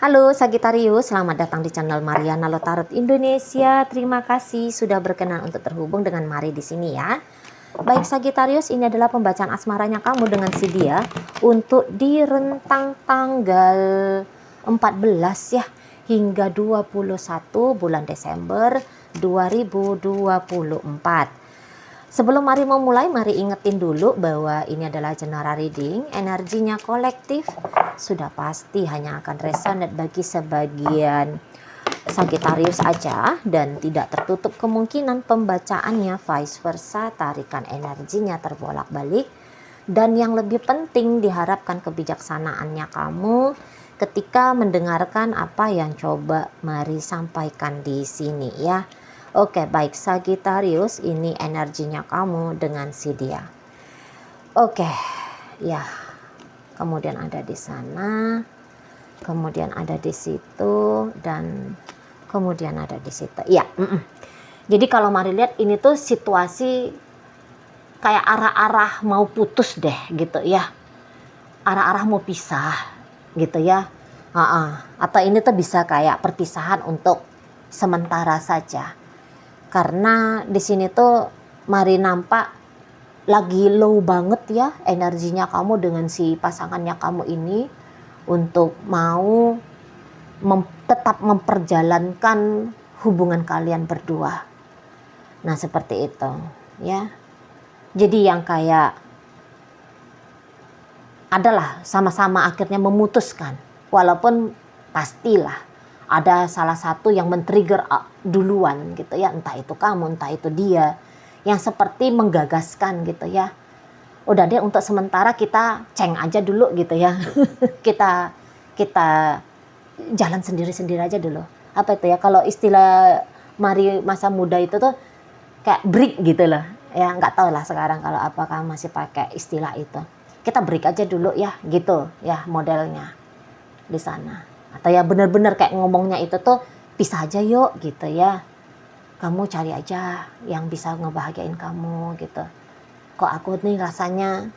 Halo Sagittarius, selamat datang di channel Mariana Lotarot Indonesia. Terima kasih sudah berkenan untuk terhubung dengan Mari di sini ya. Baik Sagittarius, ini adalah pembacaan asmaranya kamu dengan si dia untuk di rentang tanggal 14 ya hingga 21 bulan Desember 2024. Sebelum Mari mau mulai, Mari ingetin dulu bahwa ini adalah general reading, energinya kolektif, sudah pasti hanya akan resonate bagi sebagian Sagittarius aja dan tidak tertutup kemungkinan pembacaannya vice versa, tarikan energinya terbolak-balik. Dan yang lebih penting, diharapkan kebijaksanaannya kamu ketika mendengarkan apa yang coba Mari sampaikan di sini ya. Oke, baik Sagittarius, ini energinya kamu dengan si dia. Oke, ya. Kemudian ada di sana, kemudian ada di situ, dan kemudian ada di situ. Ya, jadi kalau Mari lihat ini tuh situasi kayak arah-arah mau putus deh gitu ya. Arah-arah mau pisah gitu ya. Atau ini tuh bisa kayak perpisahan untuk sementara saja. Karena di sini tuh Mari nampak lagi low banget ya energinya kamu dengan si pasangannya kamu ini untuk mau tetap memperjalankan hubungan kalian berdua. Nah seperti itu ya. Jadi yang kayak adalah sama-sama akhirnya memutuskan, walaupun pastilah ada salah satu yang men-trigger duluan gitu ya, entah itu kamu, entah itu dia, yang seperti menggagaskan gitu ya. Udah deh untuk sementara kita ceng aja dulu gitu ya. kita jalan sendiri-sendiri aja dulu. Apa itu ya, kalau istilah Mari masa muda itu tuh kayak break gitu loh. Ya nggak tahu lah sekarang kalau apakah masih pakai istilah itu. Kita break aja dulu ya gitu ya modelnya di sana. Atau ya benar-benar kayak ngomongnya itu tuh pisah aja yuk gitu ya. Kamu cari aja yang bisa ngebahagiain kamu gitu. Kok aku nih rasanya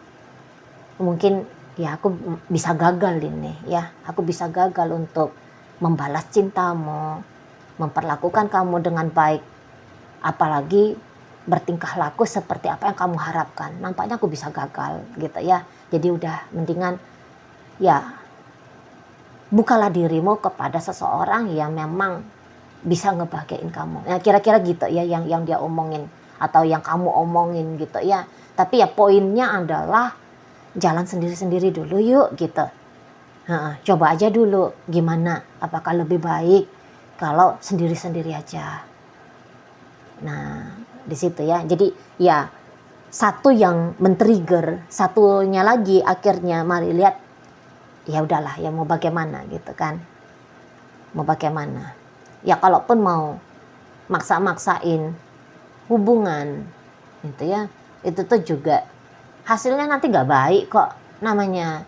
mungkin ya aku bisa gagal ini ya. Aku bisa gagal untuk membalas cintamu, memperlakukan kamu dengan baik. Apalagi bertingkah laku seperti apa yang kamu harapkan. Nampaknya aku bisa gagal gitu ya. Jadi udah mendingan ya bukalah dirimu kepada seseorang yang memang bisa ngebahagiain kamu. Nah, kira-kira gitu ya yang dia omongin atau yang kamu omongin gitu ya. Tapi ya poinnya adalah jalan sendiri-sendiri dulu yuk gitu. Coba aja dulu gimana, apakah lebih baik kalau sendiri-sendiri aja. Nah, di situ ya. Jadi ya satu yang men-trigger, satunya lagi akhirnya Mari lihat ya udahlah ya mau bagaimana gitu kan. Mau bagaimana. Ya kalaupun mau maksa-maksain hubungan gitu ya. Itu tuh juga hasilnya nanti gak baik kok. Namanya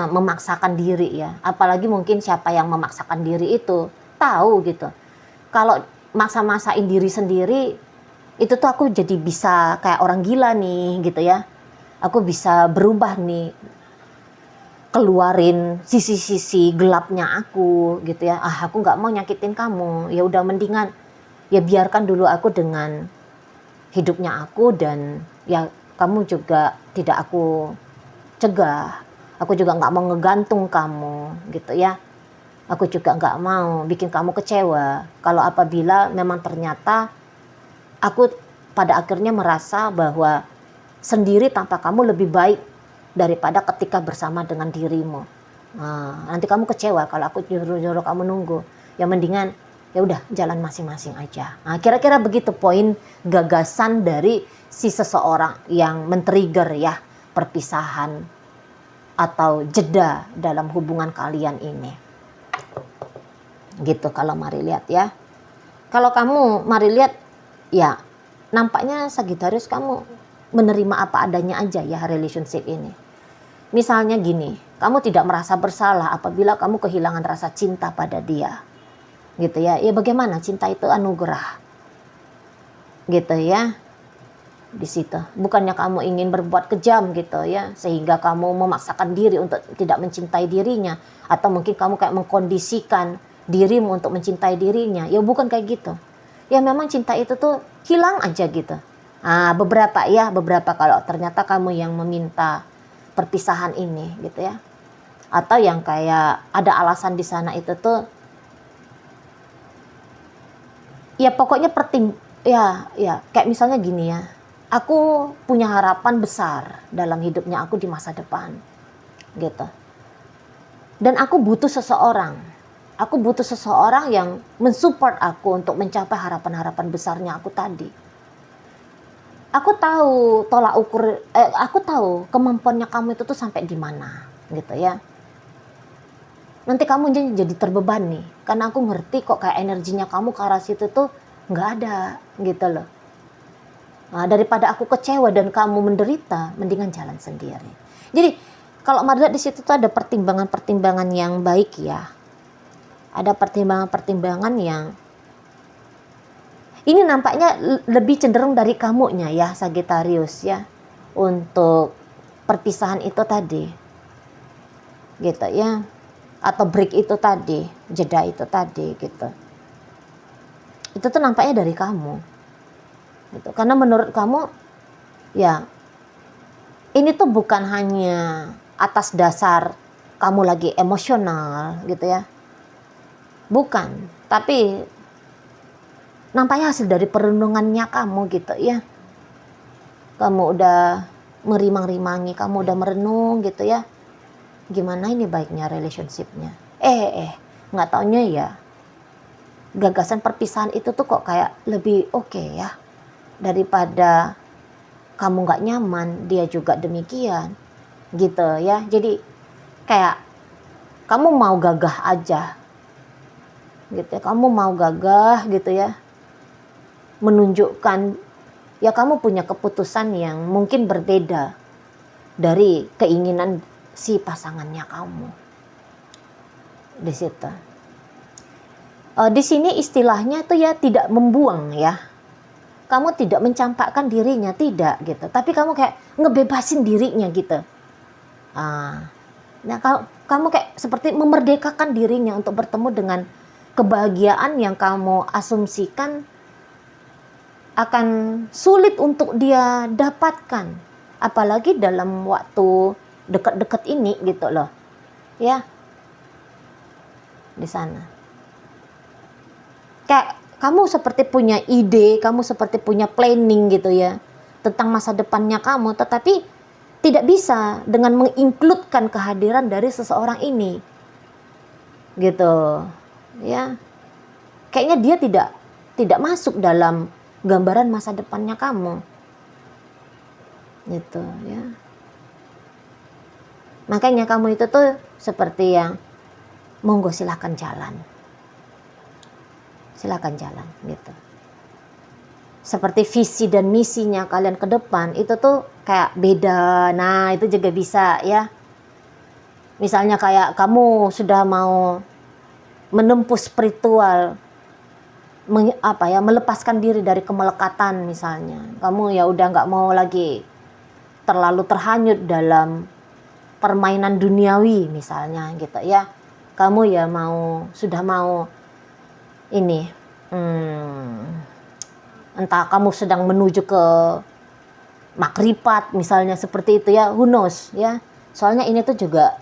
memaksakan diri ya. Apalagi mungkin siapa yang memaksakan diri itu tahu gitu. Kalau maksa-maksain diri sendiri itu tuh aku jadi bisa kayak orang gila nih gitu ya. Aku bisa berubah nih, keluarin sisi-sisi gelapnya aku gitu ya. Aku nggak mau nyakitin kamu, ya udah mendingan ya biarkan dulu aku dengan hidupnya aku, dan ya kamu juga tidak aku cegah, aku juga nggak mau ngegantung kamu gitu ya. Aku juga nggak mau bikin kamu kecewa kalau apabila memang ternyata aku pada akhirnya merasa bahwa sendiri tanpa kamu lebih baik daripada ketika bersama dengan dirimu. Nanti kamu kecewa kalau aku nyuruh kamu nunggu. Ya mendingan ya udah jalan masing-masing aja. Kira-kira begitu poin gagasan dari si seseorang yang men-trigger ya perpisahan atau jeda dalam hubungan kalian ini. Gitu kalau Mari lihat ya. Kalau kamu Mari lihat ya nampaknya Sagittarius kamu menerima apa adanya aja ya relationship ini. Misalnya gini, kamu tidak merasa bersalah apabila kamu kehilangan rasa cinta pada dia. Gitu ya. Ya bagaimana, cinta itu anugerah. Gitu ya. di situ. Bukannya kamu ingin berbuat kejam gitu ya, sehingga kamu memaksakan diri untuk tidak mencintai dirinya, atau mungkin kamu kayak mengkondisikan dirimu untuk mencintai dirinya. Ya bukan kayak gitu. Ya memang cinta itu tuh hilang aja gitu. Beberapa kalau ternyata kamu yang meminta perpisahan ini gitu ya. Atau yang kayak ada alasan di sana itu tuh ya pokoknya kayak misalnya gini ya. Aku punya harapan besar dalam hidupnya aku di masa depan. Gitu. Dan aku butuh seseorang. Aku butuh seseorang yang mensupport aku untuk mencapai harapan-harapan besarnya aku tadi. Aku tahu aku tahu kemampuannya kamu itu tuh sampai di mana, gitu ya. Nanti kamu jadi terbebani, karena aku ngerti kok kayak energinya kamu ke arah situ tuh nggak ada, gitu loh. Nah, daripada aku kecewa dan kamu menderita, mendingan jalan sendiri. Jadi kalau Marda di situ tuh ada pertimbangan-pertimbangan yang baik ya. Ada pertimbangan-pertimbangan yang ini nampaknya lebih cenderung dari kamunya ya, Sagittarius ya, untuk perpisahan itu tadi, gitu ya, atau break itu tadi, jeda itu tadi, gitu. Itu tuh nampaknya dari kamu, gitu. Karena menurut kamu, ya, ini tuh bukan hanya atas dasar kamu lagi emosional, gitu ya. Bukan, tapi nampaknya hasil dari perenungannya kamu gitu ya. Kamu udah merimang-rimangi, kamu udah merenung gitu ya. Gimana ini baiknya relationship-nya. Nggak taunya ya. Gagasan perpisahan itu tuh kok kayak lebih oke ya. Daripada kamu nggak nyaman, dia juga demikian. Gitu ya. Jadi kayak kamu mau gagah aja. Gitu ya, kamu mau gagah gitu ya, menunjukkan ya kamu punya keputusan yang mungkin berbeda dari keinginan si pasangannya kamu di situ. Di sini istilahnya tuh ya tidak membuang ya, kamu tidak mencampakkan dirinya, tidak gitu, tapi kamu kayak ngebebasin dirinya gitu. Nah kamu kayak seperti memerdekakan dirinya untuk bertemu dengan kebahagiaan yang kamu asumsikan akan sulit untuk dia dapatkan, apalagi dalam waktu dekat-dekat ini gitu loh ya, di sana kayak kamu seperti punya ide, kamu seperti punya planning gitu ya tentang masa depannya kamu, tetapi tidak bisa dengan menginkludkan kehadiran dari seseorang ini gitu ya. Kayaknya dia tidak masuk dalam gambaran masa depannya kamu gitu ya. Makanya kamu itu tuh seperti yang monggo silakan jalan gitu. Seperti visi dan misinya kalian ke depan itu tuh kayak beda. Nah itu juga bisa ya. Misalnya kayak kamu sudah mau menempuh spiritual, melepaskan diri dari kemelekatan misalnya. Kamu ya udah nggak mau lagi terlalu terhanyut dalam permainan duniawi misalnya gitu ya. Kamu ya sudah mau ini, entah kamu sedang menuju ke makrifat misalnya seperti itu ya, who knows ya. Soalnya ini tuh juga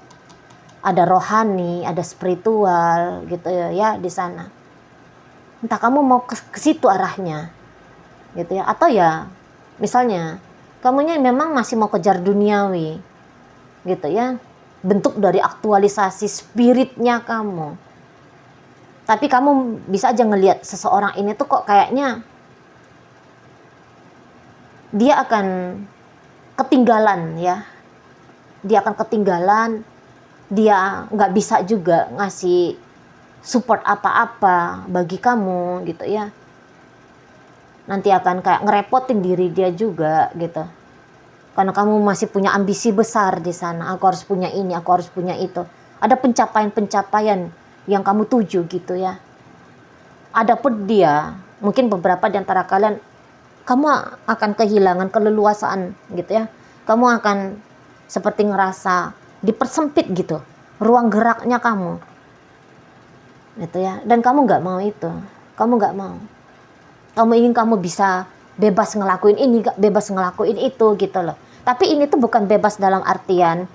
ada rohani, ada spiritual gitu ya di sana. Entah kamu mau ke situ arahnya gitu ya, atau ya misalnya kamunya memang masih mau kejar duniawi gitu ya, bentuk dari aktualisasi spiritnya kamu. Tapi kamu bisa aja ngelihat seseorang ini tuh kok kayaknya dia akan ketinggalan ya, dia akan ketinggalan, dia nggak bisa juga ngasih support apa-apa bagi kamu gitu ya. Nanti akan kayak ngerepotin diri dia juga gitu. Karena kamu masih punya ambisi besar di sana. Aku harus punya ini, aku harus punya itu. Ada pencapaian-pencapaian yang kamu tuju gitu ya. Adapun dia, mungkin beberapa di antara kalian kamu akan kehilangan keleluasaan gitu ya. Kamu akan seperti ngerasa dipersempit gitu ruang geraknya kamu gitu ya. Dan kamu nggak mau itu, kamu nggak mau. Kamu ingin kamu bisa bebas ngelakuin ini, bebas ngelakuin itu gitu loh. Tapi ini tuh bukan bebas dalam artian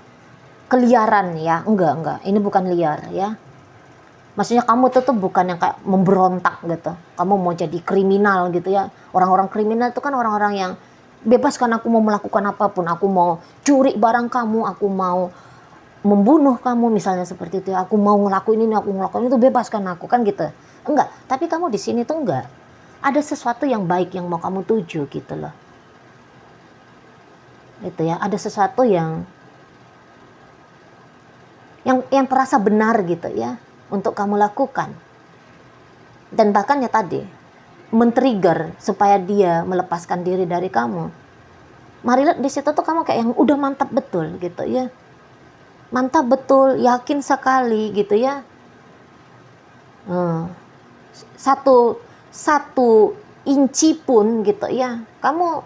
keliaran ya, enggak, ini bukan liar ya. Maksudnya kamu tuh bukan yang kayak memberontak gitu. Kamu mau jadi kriminal gitu ya. Orang-orang kriminal itu kan orang-orang yang bebaskan aku mau melakukan apapun. Aku mau curi barang kamu, aku mau membunuh kamu misalnya seperti itu. Aku mau ngelakuin ini, aku ngelakuin itu, bebaskan aku kan gitu. Enggak, tapi kamu di sini tuh enggak. Ada sesuatu yang baik yang mau kamu tuju gitu loh. Itu ya, ada sesuatu yang terasa benar gitu ya untuk kamu lakukan. Dan bahkan ya tadi men-trigger supaya dia melepaskan diri dari kamu. Mari lihat di situ tuh kamu kayak yang udah mantap betul gitu ya. Mantap betul, yakin sekali gitu ya. Satu inci pun gitu ya. Kamu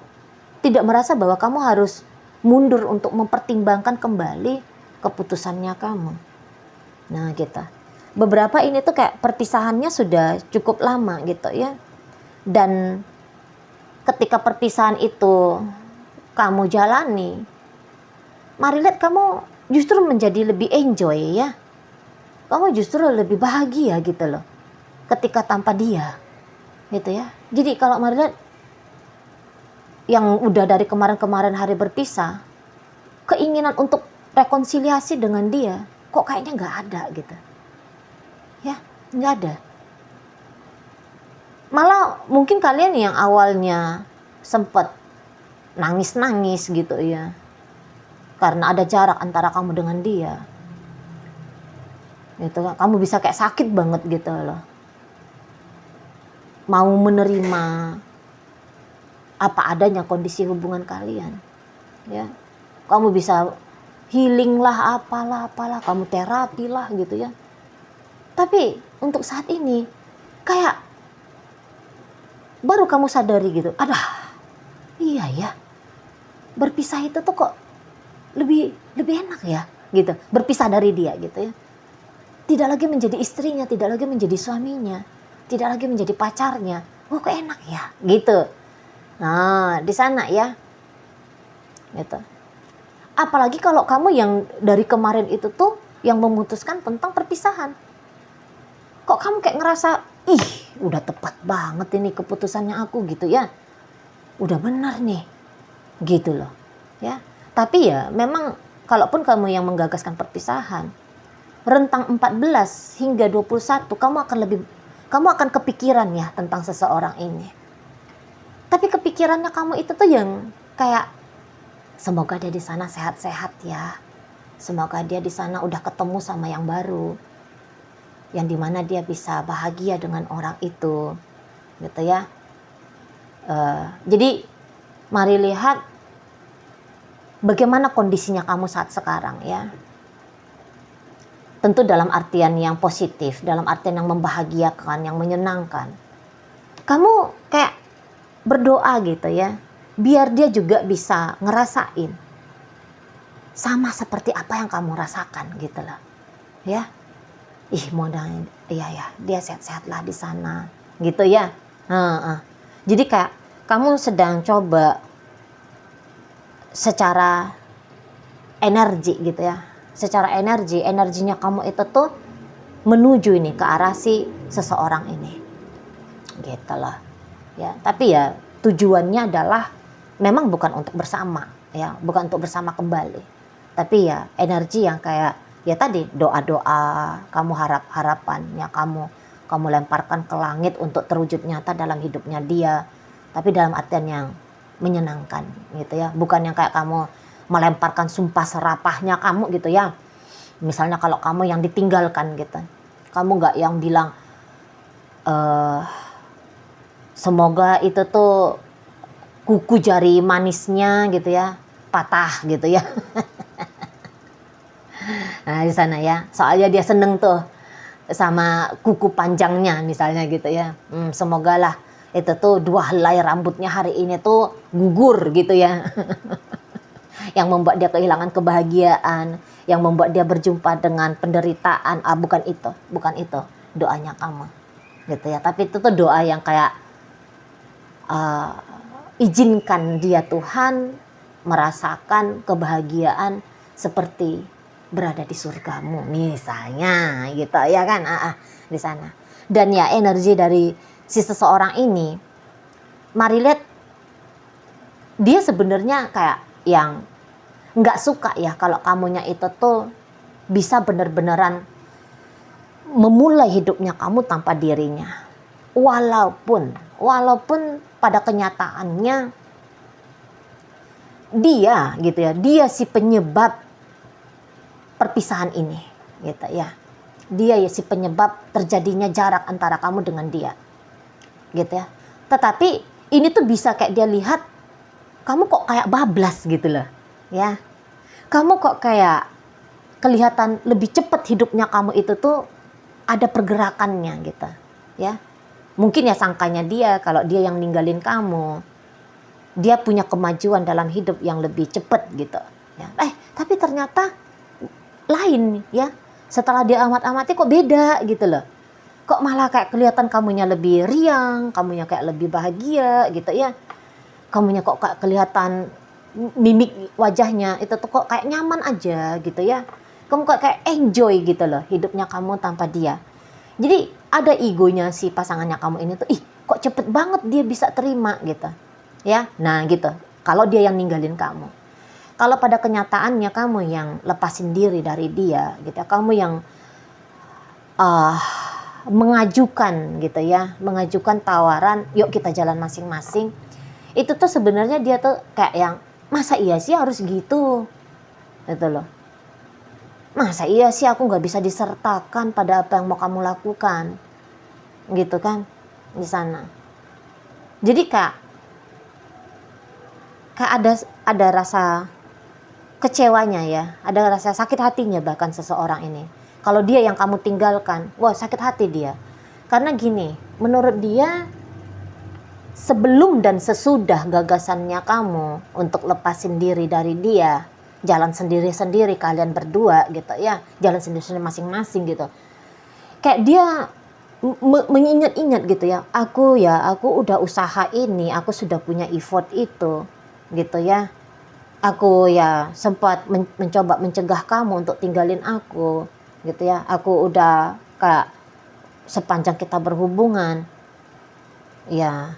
tidak merasa bahwa kamu harus mundur untuk mempertimbangkan kembali keputusannya kamu. Nah gitu. Beberapa ini tuh kayak perpisahannya sudah cukup lama gitu ya. Dan ketika perpisahan itu kamu jalani, mari lihat kamu justru menjadi lebih enjoy ya. Kamu justru lebih bahagia gitu loh ketika tanpa dia gitu ya. Jadi kalau mari lihat yang udah dari kemarin-kemarin hari berpisah, keinginan untuk rekonsiliasi dengan dia kok kayaknya nggak ada gitu ya, nggak ada. Malah mungkin kalian yang awalnya sempet nangis-nangis gitu ya karena ada jarak antara kamu dengan dia gitu kan, kamu bisa kayak sakit banget gitu loh, mau menerima apa adanya kondisi hubungan kalian ya. Kamu bisa healing lah, apalah, kamu terapi lah gitu ya. Tapi untuk saat ini kayak baru kamu sadari gitu, iya ya, berpisah itu tuh kok lebih enak ya gitu, berpisah dari dia gitu ya. Tidak lagi menjadi istrinya, tidak lagi menjadi suaminya, tidak lagi menjadi pacarnya. Oh kok enak ya gitu. Nah di sana ya gitu. Apalagi kalau kamu yang dari kemarin itu tuh yang memutuskan tentang perpisahan. Kok kamu kayak ngerasa, udah tepat banget ini keputusannya aku gitu ya. Udah benar nih. Gitu loh. Ya. Tapi ya memang kalaupun kamu yang menggagaskan perpisahan, rentang 14 hingga 21 kamu akan kepikiran ya tentang seseorang ini. Tapi kepikirannya kamu itu tuh yang kayak semoga dia di sana sehat-sehat ya. Semoga dia di sana udah ketemu sama yang baru. Yang dimana dia bisa bahagia dengan orang itu. Gitu ya. Jadi mari lihat bagaimana kondisinya kamu saat sekarang ya. Tentu dalam artian yang positif, dalam artian yang membahagiakan, yang menyenangkan. Kamu kayak berdoa gitu ya. Biar dia juga bisa ngerasain sama seperti apa yang kamu rasakan gitu loh. Ya. Mudah-mudahan iya dia sehat-sehat lah di sana gitu ya. Jadi kayak kamu sedang coba secara energi gitu ya. Secara energinya kamu itu tuh menuju ini ke arah si seseorang ini. Gitu loh. Ya, tapi ya tujuannya adalah memang bukan untuk bersama ya, bukan untuk bersama kembali. Tapi ya energi yang kayak ya tadi doa-doa, kamu harapannya kamu lemparkan ke langit untuk terwujud nyata dalam hidupnya dia. Tapi dalam artian yang menyenangkan gitu ya, bukan yang kayak kamu melemparkan sumpah serapahnya kamu gitu ya. Misalnya kalau kamu yang ditinggalkan gitu, kamu nggak yang bilang semoga itu tuh kuku jari manisnya gitu ya patah gitu ya. Nah di sana ya, soalnya dia seneng tuh sama kuku panjangnya misalnya gitu ya. Semoga lah itu tuh 2 helai rambutnya hari ini tuh gugur gitu ya. Yang membuat dia kehilangan kebahagiaan, yang membuat dia berjumpa dengan penderitaan. Bukan itu doanya kamu gitu ya. Tapi itu tuh doa yang kayak izinkan dia Tuhan merasakan kebahagiaan seperti berada di surgamu misalnya gitu ya kan, di sana. Dan ya energi dari si seseorang ini, mari lihat, dia sebenarnya kayak yang nggak suka ya kalau kamunya itu tuh bisa bener-beneran memulai hidupnya kamu tanpa dirinya. Walaupun pada kenyataannya dia gitu ya, dia si penyebab perpisahan ini gitu ya. Dia ya si penyebab terjadinya jarak antara kamu dengan dia gitu ya. Tetapi ini tuh bisa kayak dia lihat kamu kok kayak bablas gitu loh ya. Kamu kok kayak kelihatan lebih cepat hidupnya kamu itu tuh ada pergerakannya gitu ya. Mungkin ya sangkanya dia kalau dia yang ninggalin kamu, dia punya kemajuan dalam hidup yang lebih cepat gitu ya. Tapi ternyata lain ya. Setelah dia amati kok beda gitu loh. Kok malah kayak kelihatan kamunya lebih riang, kamunya kayak lebih bahagia gitu ya. Kamunya kok kayak kelihatan mimik wajahnya itu tuh kok kayak nyaman aja gitu ya. Kamu kok kayak enjoy gitu loh hidupnya kamu tanpa dia. Jadi ada egonya si pasangannya kamu ini tuh, kok cepet banget dia bisa terima gitu ya. Nah gitu, kalau dia yang ninggalin kamu. Kalau pada kenyataannya kamu yang lepasin diri dari dia gitu ya, kamu yang mengajukan gitu ya, mengajukan tawaran, yuk kita jalan masing-masing. Itu tuh sebenarnya dia tuh kayak yang, masa iya sih harus gitu gitu loh. Masa iya sih aku gak bisa disertakan pada apa yang mau kamu lakukan gitu kan di sana. Jadi kayak ada rasa kecewanya ya, ada rasa sakit hatinya bahkan seseorang ini. Kalau dia yang kamu tinggalkan, wah sakit hati dia. Karena gini, menurut dia sebelum dan sesudah gagasannya kamu untuk lepasin diri dari dia, jalan sendiri-sendiri kalian berdua gitu ya, jalan sendiri-sendiri masing-masing gitu. Kayak dia mengingat-ingat gitu ya, aku udah usaha ini, aku sudah punya effort itu gitu ya. Aku ya sempat mencoba mencegah kamu untuk tinggalin aku gitu ya. Aku udah kayak sepanjang kita berhubungan ya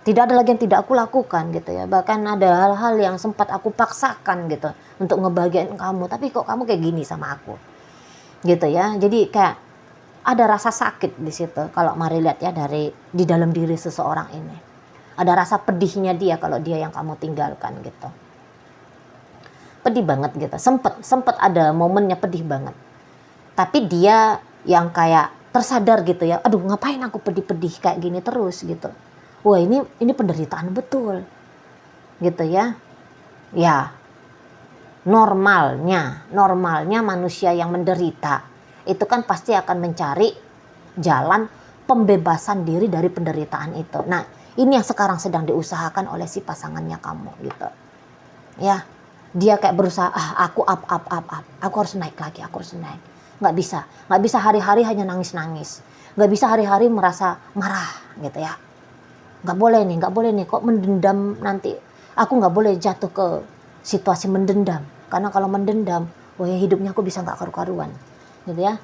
tidak ada lagi yang tidak aku lakukan gitu ya. Bahkan ada hal-hal yang sempat aku paksakan gitu untuk ngebahagiain kamu, tapi kok kamu kayak gini sama aku gitu ya. Jadi kayak ada rasa sakit di situ kalau mari lihat ya dari di dalam diri seseorang ini. Ada rasa pedihnya dia kalau dia yang kamu tinggalkan gitu. Pedih banget gitu. Sempet ada momennya pedih banget. Tapi dia yang kayak tersadar gitu ya. Aduh, ngapain aku pedih-pedih kayak gini terus gitu. Wah, ini penderitaan betul. Gitu ya. Ya. Normalnya manusia yang menderita itu kan pasti akan mencari jalan pembebasan diri dari penderitaan itu. Nah, ini yang sekarang sedang diusahakan oleh si pasangannya kamu gitu. Ya. Dia kayak berusaha, aku up. Aku harus naik lagi, aku harus naik. Nggak bisa hari-hari hanya nangis-nangis. Nggak bisa hari-hari merasa marah gitu ya. Nggak boleh nih, kok mendendam nanti. Aku nggak boleh jatuh ke situasi mendendam. Karena kalau mendendam, wah ya hidupnya aku bisa nggak karu-karuan. Gitu ya.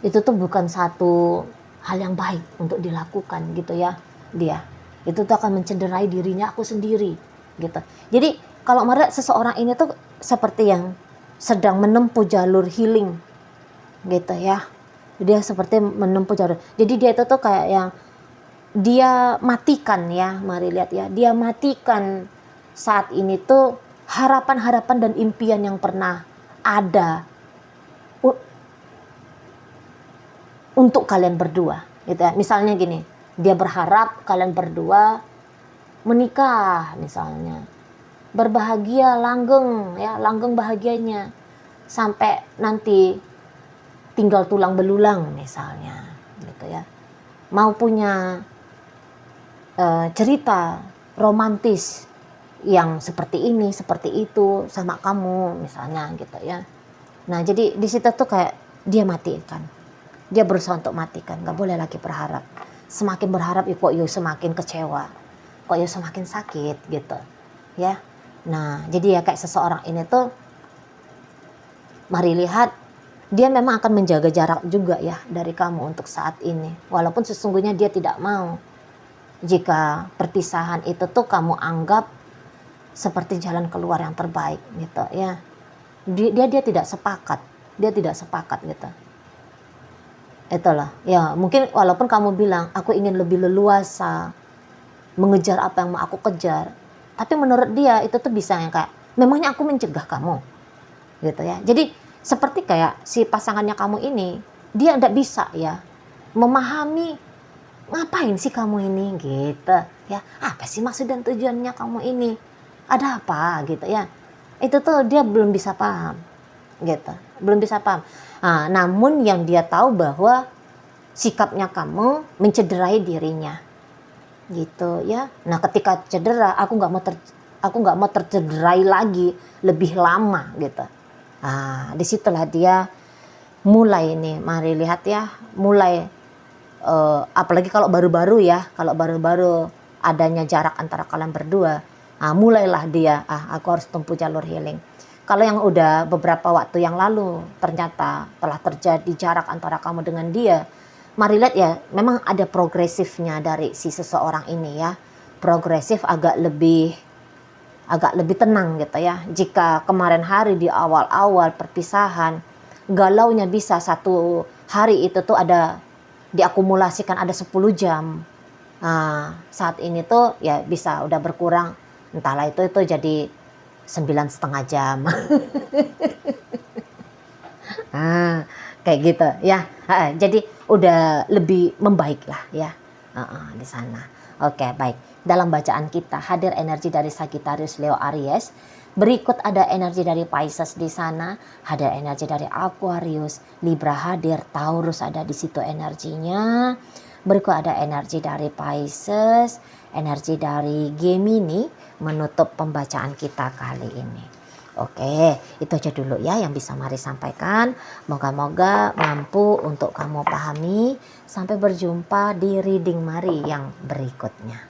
Itu tuh bukan satu hal yang baik untuk dilakukan gitu ya dia. Itu tuh akan mencederai dirinya aku sendiri gitu. Jadi kalau melihat seseorang ini tuh seperti yang sedang menempuh jalur healing gitu ya. Dia seperti menempuh jalur. Jadi dia itu tuh kayak yang dia matikan ya, mari lihat ya. Dia matikan saat ini tuh harapan-harapan dan impian yang pernah ada untuk kalian berdua gitu ya. Misalnya gini, dia berharap kalian berdua menikah misalnya. Berbahagia langgeng bahagianya sampai nanti tinggal tulang belulang misalnya gitu ya. Mau punya cerita romantis yang seperti ini, seperti itu sama kamu misalnya gitu ya. Nah jadi di situ tuh kayak dia matikan, dia berusaha untuk matikan, nggak boleh lagi berharap. Semakin berharap ya kok yo semakin kecewa, kok yo semakin sakit gitu ya. Nah jadi ya kayak seseorang ini tuh, mari lihat, dia memang akan menjaga jarak juga ya dari kamu untuk saat ini, walaupun sesungguhnya dia tidak mau jika perpisahan itu tuh kamu anggap seperti jalan keluar yang terbaik gitu ya. Dia tidak sepakat, dia tidak sepakat gitu. Itulah ya, mungkin walaupun kamu bilang aku ingin lebih leluasa mengejar apa yang mau aku kejar, tapi menurut dia itu tuh bisa yang kayak memangnya aku mencegah kamu gitu ya. Jadi seperti kayak si pasangannya kamu ini, dia tidak bisa ya memahami ngapain sih kamu ini gitu ya, apa sih maksud dan tujuannya kamu ini, ada apa gitu ya. Itu tuh dia belum bisa paham gitu, belum bisa paham. Nah, namun yang dia tahu bahwa sikapnya kamu mencederai dirinya gitu ya. Nah ketika cedera, aku nggak mau tercederai lagi lebih lama gitu. Nah disitulah dia mulai nih, mari lihat ya, mulai apalagi kalau baru-baru ya, kalau baru-baru adanya jarak antara kalian berdua, mulailah dia, aku harus tempuh jalur healing. Kalau yang udah beberapa waktu yang lalu ternyata telah terjadi jarak antara kamu dengan dia, mari lihat ya, memang ada progresifnya dari si seseorang ini ya, progresif agak lebih tenang gitu ya. Jika kemarin hari di awal-awal perpisahan galaunya bisa satu hari itu tuh ada diakumulasikan ada 10 jam. Nah, saat ini tuh ya bisa udah berkurang, entahlah itu jadi 9,5 jam. Kayak gitu ya. Jadi udah lebih membaik lah ya di sana. Oke, baik. Dalam bacaan kita hadir energi dari Sagittarius, Leo, Aries. Berikut ada energi dari Pisces di sana, ada energi dari Aquarius, Libra hadir, Taurus ada di situ energinya. Berikut ada energi dari Pisces, energi dari Gemini menutup pembacaan kita kali ini. Oke, itu aja dulu ya yang bisa Mari sampaikan. Moga-moga mampu untuk kamu pahami. Sampai berjumpa di reading Mari yang berikutnya.